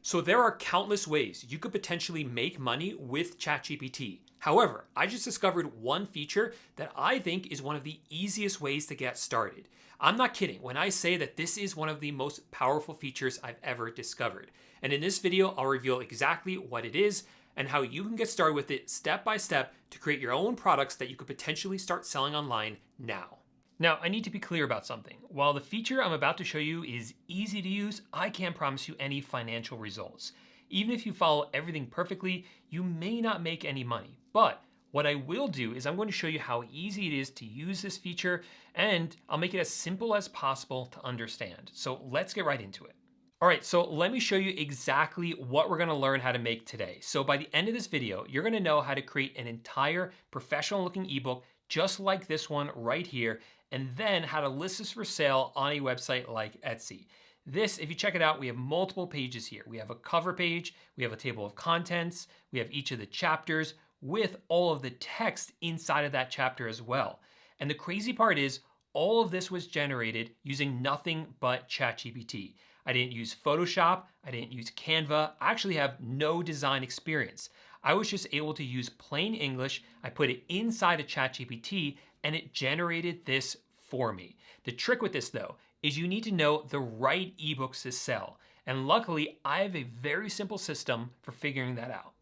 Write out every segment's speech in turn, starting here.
So there are countless ways you could potentially make money with ChatGPT. However, I just discovered one feature that I think is one of the easiest ways to get started. I'm not kidding when I say that this is one of the most powerful features I've ever discovered. And in this video, I'll reveal exactly what it is and how you can get started with it step by step to create your own products that you could potentially start selling online now. Now, I need to be clear about something. While the feature I'm about to show you is easy to use, I can't promise you any financial results. Even if you follow everything perfectly, you may not make any money. But what I will do is I'm going to show you how easy it is to use this feature, and I'll make it as simple as possible to understand. So let's get right into it. All right, so let me show you exactly what we're gonna learn how to make today. So by the end of this video, you're gonna know how to create an entire professional looking ebook just like this one right here, and then how to list this for sale on a website like Etsy. This, if you check it out, we have multiple pages here. We have a cover page, we have a table of contents, we have each of the chapters with all of the text inside of that chapter as well. And the crazy part is all of this was generated using nothing but ChatGPT. I didn't use Photoshop, I didn't use Canva, I actually have no design experience. I was just able to use plain English, I put it inside of ChatGPT, and it generated this for me. The trick with this though, is you need to know the right ebooks to sell. And luckily, I have a very simple system for figuring that out.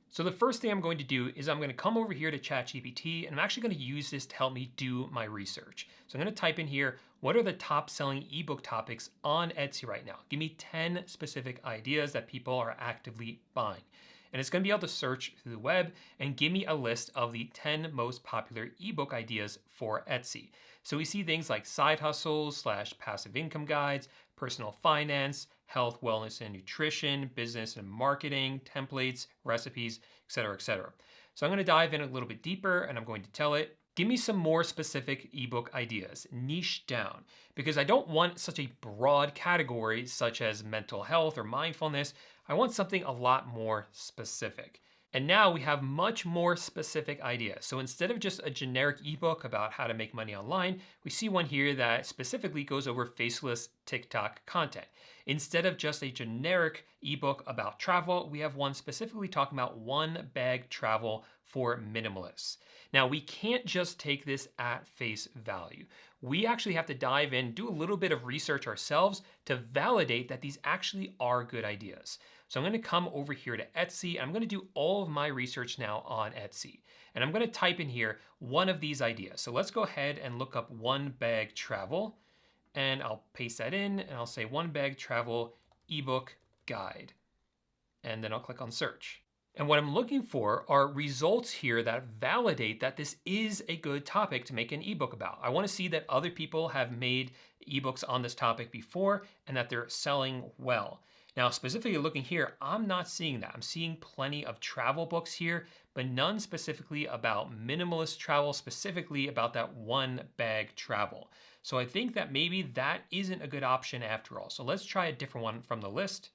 So the first thing I'm going to do is I'm going to come over here to ChatGPT, and I'm actually going to use this to help me do my research. So I'm going to type in here, what are the top selling ebook topics on Etsy right now? Give me 10 specific ideas that people are actively buying. And it's going to be able to search through the web and give me a list of the 10 most popular ebook ideas for Etsy. So we see things like side hustles / passive income guides, personal finance, health, wellness, and nutrition, business and marketing, templates, recipes, etc., etc. So I'm going to dive in a little bit deeper and I'm going to tell it, give me some more specific ebook ideas, niche down, because I don't want such a broad category such as mental health or mindfulness. I want something a lot more specific. And now we have much more specific ideas. So instead of just a generic ebook about how to make money online, we see one here that specifically goes over faceless TikTok content. Instead of just a generic ebook about travel, we have one specifically talking about one bag travel for minimalists. Now, we can't just take this at face value. We actually have to dive in, do a little bit of research ourselves to validate that these actually are good ideas. So I'm going to come over here to Etsy, and I'm going to do all of my research now on Etsy. And I'm going to type in here one of these ideas. So let's go ahead and look up one bag travel, and I'll paste that in, and I'll say one bag travel ebook guide. And then I'll click on search. And what I'm looking for are results here that validate that this is a good topic to make an ebook about. I want to see that other people have made ebooks on this topic before and that they're selling well. Now, specifically looking here, I'm not seeing that. I'm seeing plenty of travel books here, but none specifically about minimalist travel, specifically about that one bag travel. So I think that maybe that isn't a good option after all. So let's try a different one from the list.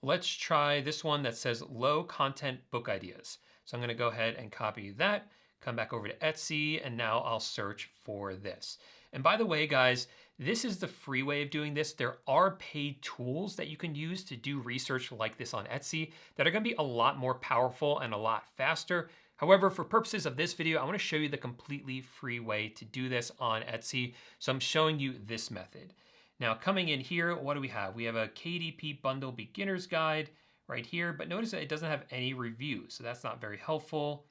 Let's try this one that says low content book ideas. So I'm going to go ahead and copy that, come back over to Etsy, and now I'll search for this. And by the way, guys, this is the free way of doing this. There are paid tools that you can use to do research like this on Etsy that are going to be a lot more powerful and a lot faster. However, for purposes of this video, I want to show you the completely free way to do this on Etsy. So I'm showing you this method. Now coming in here, what do we have? We have a KDP bundle beginner's guide right here, but notice that it doesn't have any reviews, so that's not very helpful.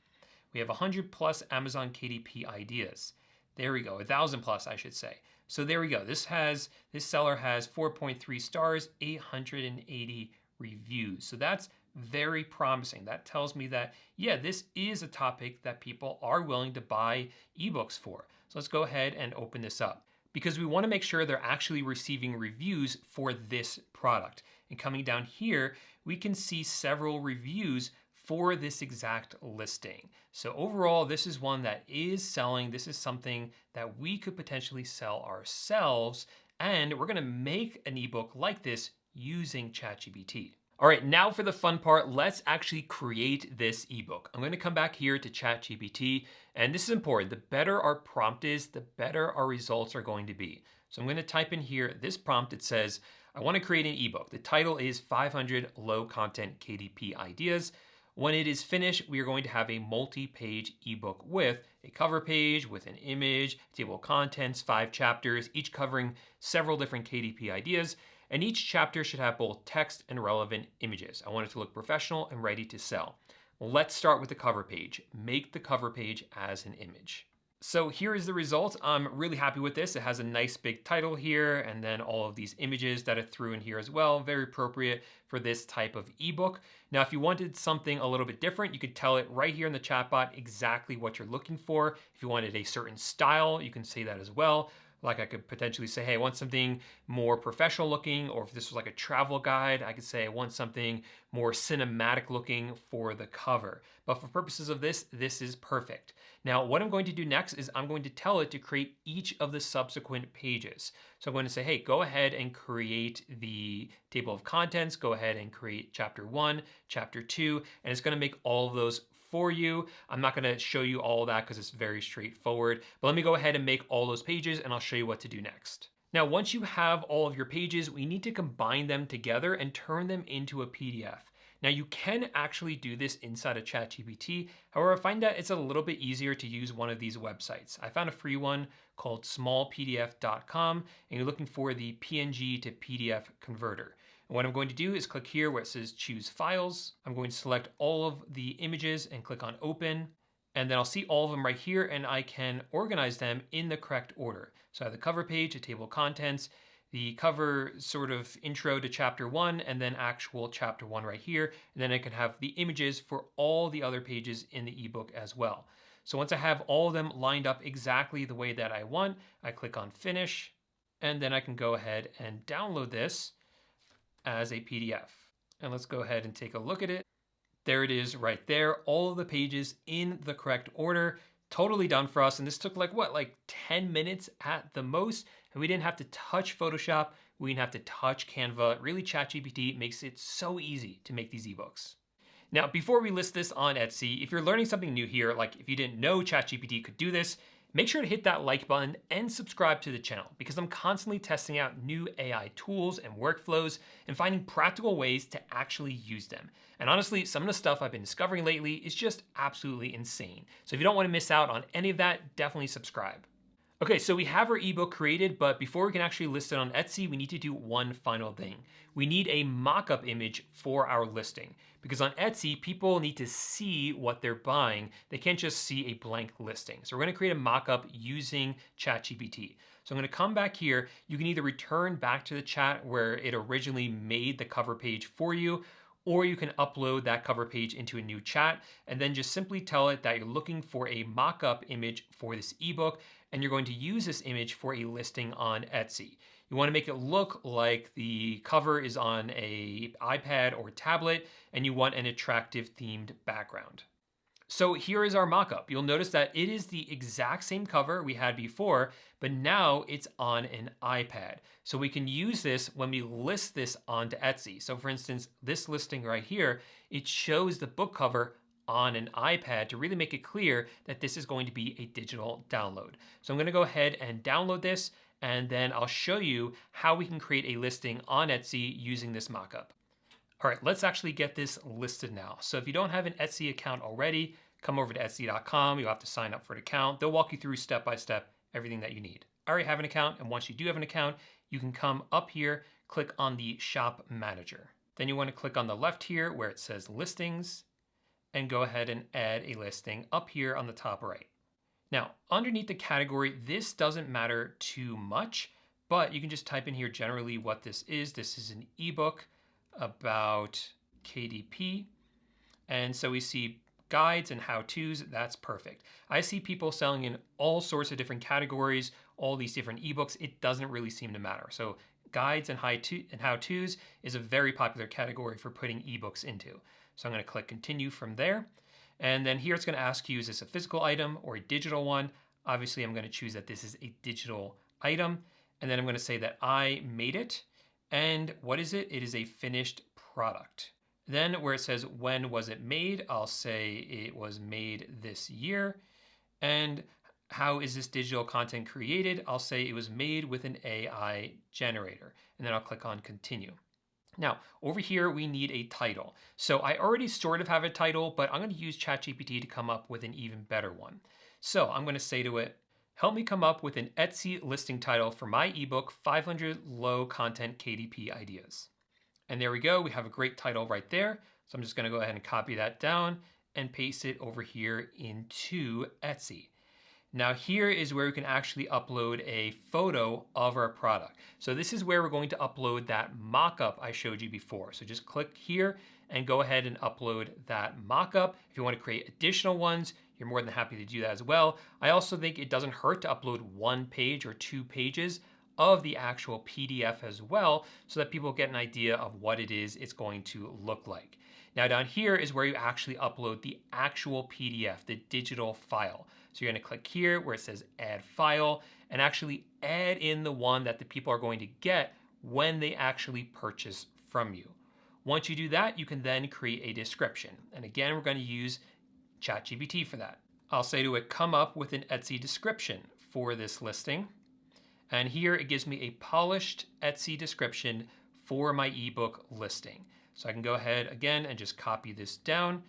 We have 100 plus Amazon KDP ideas. There we go, 1,000 plus, I should say. So there we go. This seller has 4.3 stars, 880 reviews. So that's very promising. That tells me that, yeah, this is a topic that people are willing to buy ebooks for. So let's go ahead and open this up, because we want to make sure they're actually receiving reviews for this product. And coming down here, we can see several reviews for this exact listing. So overall, this is one that is selling. This is something that we could potentially sell ourselves, and we're gonna make an ebook like this using ChatGPT. All right, now for the fun part, let's actually create this ebook. I'm gonna come back here to ChatGPT, and this is important. The better our prompt is, the better our results are going to be. So I'm gonna type in here this prompt. It says, I want to create an ebook. The title is 500 Low Content KDP Ideas. When it is finished, we are going to have a multi-page ebook with a cover page, with an image, table of contents, 5 chapters, each covering several different KDP ideas. And each chapter should have both text and relevant images. I want it to look professional and ready to sell. Let's start with the cover page. Make the cover page as an image. So here is the result. I'm really happy with this. It has a nice big title here and then all of these images that I threw in here as well. Very appropriate for this type of ebook. Now, if you wanted something a little bit different, you could tell it right here in the chatbot exactly what you're looking for. If you wanted a certain style, you can say that as well. Like I could potentially say, hey, I want something more professional looking, or if this was like a travel guide, I could say I want something more cinematic looking for the cover. But for purposes of this, this is perfect. Now, what I'm going to do next is I'm going to tell it to create each of the subsequent pages. So I'm going to say, hey, go ahead and create the table of contents, go ahead and create chapter 1, chapter 2, and it's going to make all of those for you. I'm not going to show you all of that because it's very straightforward, but let me go ahead and make all those pages and I'll show you what to do next. Now, once you have all of your pages, we need to combine them together and turn them into a PDF. Now, you can actually do this inside of ChatGPT. However, I find that it's a little bit easier to use one of these websites. I found a free one called smallpdf.com, and you're looking for the PNG to PDF converter. And what I'm going to do is click here where it says choose files. I'm going to select all of the images and click on open. And then I'll see all of them right here and I can organize them in the correct order. So I have the cover page, a table of contents, the cover sort of intro to chapter 1, and then actual chapter 1 right here. And then I can have the images for all the other pages in the ebook as well. So once I have all of them lined up exactly the way that I want, I click on finish, and then I can go ahead and download this as a PDF. And let's go ahead and take a look at it. There it is right there. All of the pages in the correct order, totally done for us. And this took like 10 minutes at the most. And we didn't have to touch Photoshop. We didn't have to touch Canva. Really, ChatGPT makes it so easy to make these ebooks. Now, before we list this on Etsy, if you're learning something new here, like if you didn't know ChatGPT could do this, make sure to hit that like button and subscribe to the channel because I'm constantly testing out new AI tools and workflows and finding practical ways to actually use them. And honestly, some of the stuff I've been discovering lately is just absolutely insane. So if you don't want to miss out on any of that, definitely subscribe. Okay, so we have our ebook created, but before we can actually list it on Etsy, we need to do one final thing. We need a mock-up image for our listing because on Etsy, people need to see what they're buying. They can't just see a blank listing. So we're gonna create a mock-up using ChatGPT. So I'm gonna come back here. You can either return back to the chat where it originally made the cover page for you, or you can upload that cover page into a new chat and then just simply tell it that you're looking for a mock-up image for this ebook and you're going to use this image for a listing on Etsy. You want to make it look like the cover is on an iPad or tablet and you want an attractive themed background. So here is our mockup. You'll notice that it is the exact same cover we had before, but now it's on an iPad. So we can use this when we list this onto Etsy. So for instance, this listing right here, it shows the book cover on an iPad to really make it clear that this is going to be a digital download. So I'm going to go ahead and download this, and then I'll show you how we can create a listing on Etsy using this mockup. All right, let's actually get this listed now. So if you don't have an Etsy account already, come over to Etsy.com. You'll have to sign up for an account. They'll walk you through step by step everything that you need. I already have an account, and once you do have an account, you can come up here, click on the Shop Manager. Then you want to click on the left here where it says Listings, and go ahead and add a listing up here on the top right. Now, underneath the category, this doesn't matter too much, but you can just type in here generally what this is. This is an ebook about KDP. And so we see guides and how-tos, that's perfect. I see people selling in all sorts of different categories, all these different ebooks. It doesn't really seem to matter. So guides and how-tos is a very popular category for putting ebooks into. So I'm going to click continue from there. And then here it's going to ask you, is this a physical item or a digital one? Obviously, I'm going to choose that this is a digital item. And then I'm going to say that I made it. And what is it? It is a finished product. Then where it says, when was it made? I'll say it was made this year. And How is this digital content created? I'll say it was made with an AI generator, and then I'll click on continue. Now, over here, we need a title. So I already sort of have a title, but I'm going to use ChatGPT to come up with an even better one. So I'm going to say to it, help me come up with an Etsy listing title for my ebook, 500 Low Content KDP Ideas. And there we go. We have a great title right there. So I'm just going to go ahead and copy that down and paste it over here into Etsy. Now here is where we can actually upload a photo of our product. So this is where we're going to upload that mock-up I showed you before. So just click here and go ahead and upload that mock-up. If you want to create additional ones, you're more than happy to do that as well. I also think it doesn't hurt to upload 1 page or 2 pages of the actual PDF as well, so that people get an idea of what it is it's going to look like. Now down here is where you actually upload the actual PDF, the digital file. So you're going to click here where it says add file and actually add in the one that the people are going to get when they actually purchase from you. Once you do that, you can then create a description. And again, we're going to use ChatGPT for that. I'll say to it, come up with an Etsy description for this listing. And here it gives me a polished Etsy description for my ebook listing. So I can go ahead again and just copy this down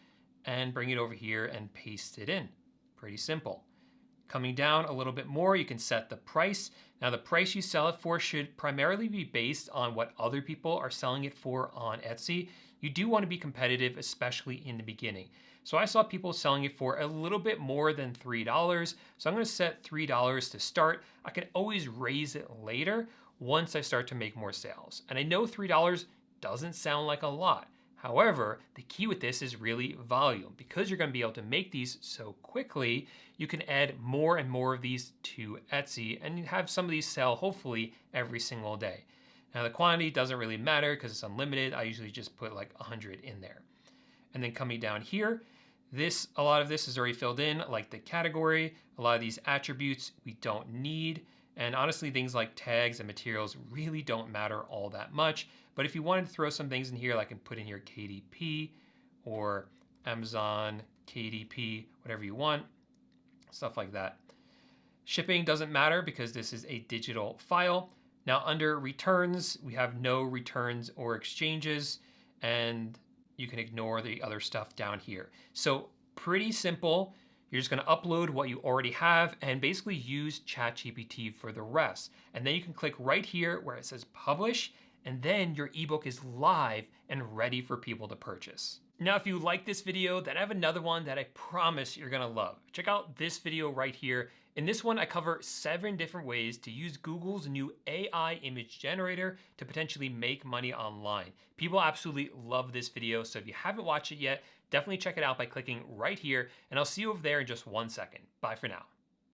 and bring it over here and paste it in. Pretty simple. Coming down a little bit more, you can set the price. Now the price you sell it for should primarily be based on what other people are selling it for on Etsy. You do want to be competitive, especially in the beginning. So I saw people selling it for a little bit more than $3. So I'm going to set $3 to start. I can always raise it later once I start to make more sales. And I know $3 doesn't sound like a lot. However, the key with this is really volume. Because you're going to be able to make these so quickly, you can add more and more of these to Etsy and have some of these sell hopefully every single day. Now the quantity doesn't really matter because it's unlimited. I usually just put like 100 in there. And then coming down here, a lot of this is already filled in, like the category. A lot of these attributes we don't need. And honestly, things like tags and materials really don't matter all that much. But if you wanted to throw some things in here, like I can put in here KDP or Amazon KDP, whatever you want, stuff like that. Shipping doesn't matter because this is a digital file. Now under returns, we have no returns or exchanges, and you can ignore the other stuff down here. So pretty simple. You're just going to upload what you already have and basically use ChatGPT for the rest. And then you can click right here where it says publish, and then your ebook is live and ready for people to purchase. Now, if you like this video, then I have another one that I promise you're gonna love. Check out this video right here. In this one, I cover 7 different ways to use Google's new AI image generator to potentially make money online. People absolutely love this video, so if you haven't watched it yet, definitely check it out by clicking right here, and I'll see you over there in just 1 second. Bye for now.